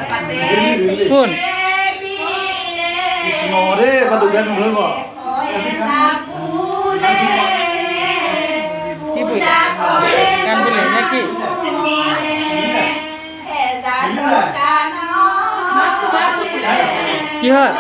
কোন কৃষ্ণৰে বা দুৰ্গা নধৰিব কি বই গান বলে নাকি কি হয়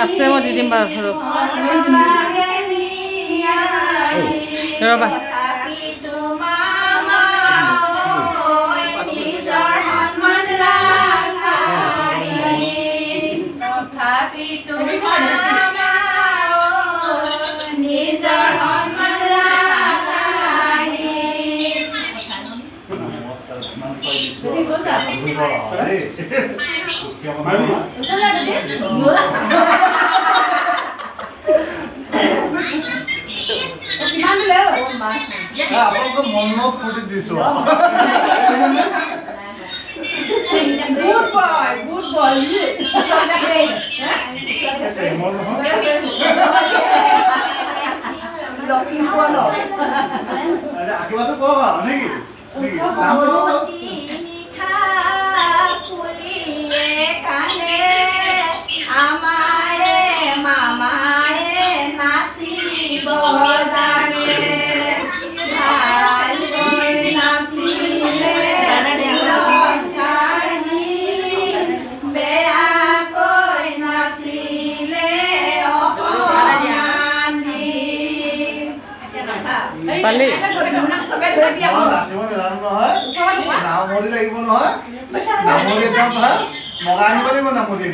আছে মই দি দিম বাৰু ৰ'বা আপোনালোকে মনত ফুটি দিছো আশীৰ্বাদটো কওক নেকি আমারে মামায়ে নাচিব জানে ভাল গৈ নাচিলে নচানি বেয়াকৈ নাচিলে অপমানি পালি নামৰি লাগিব নহয় নামৰি একদম ভাল মগা আনিব লাগিব নামৰি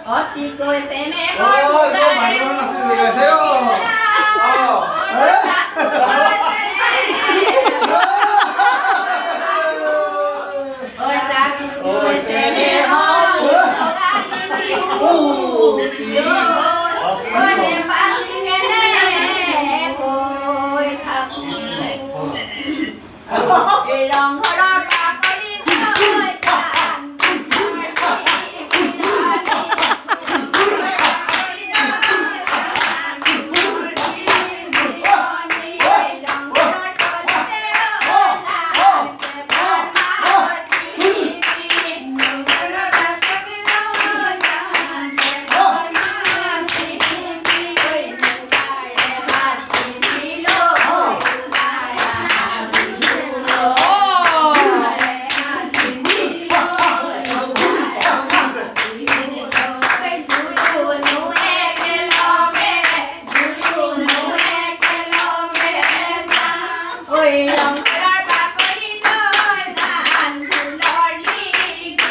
অতি কৈছে নে ৰংঘৰৰ পাকৰি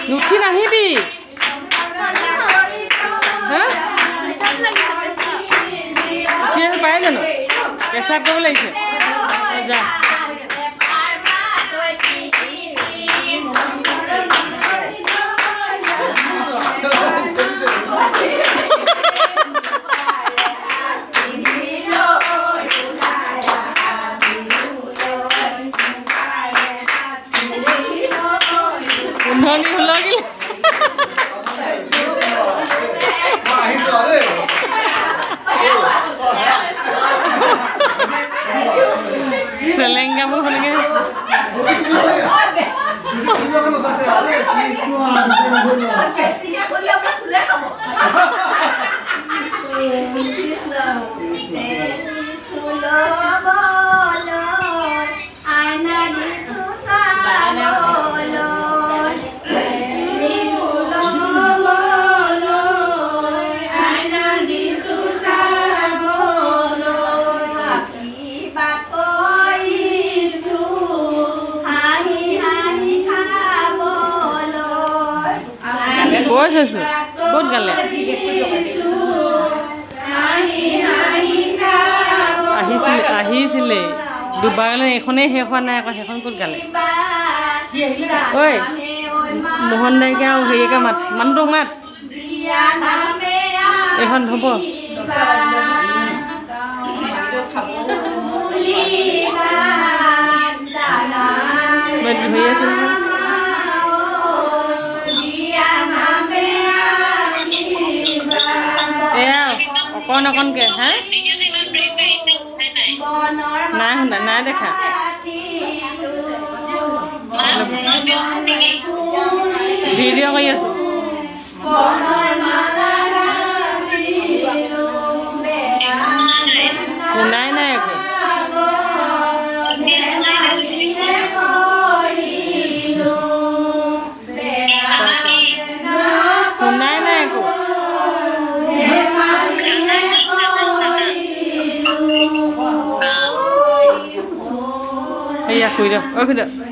নুঠি নাহিবি উঠি আহিব পাৰে জানো পেচাব কৰিব লাগিছে যা উন্নতি হলগিল চেলেংগাবোৰ হ'লগে কৈ থৈছো ক'ত গালে আহিছিলে দুবাৰ গালে এইখনেই শেষ হোৱা নাই আকৌ সেইখন ক'ত গালে ঐ মোহন দাইকে আৰু হেৰিকে মাত মানুহটোক মাত এইখন হ'ব ধৰি আছো এয়া অকণ অকণকে হা নাই শুনা নাই দেখা ভিডিঅ' কৰি আছো শুনাই নাই একো শুনাই নাই একো এয়া খুই দিয়ক খুই দিয়ক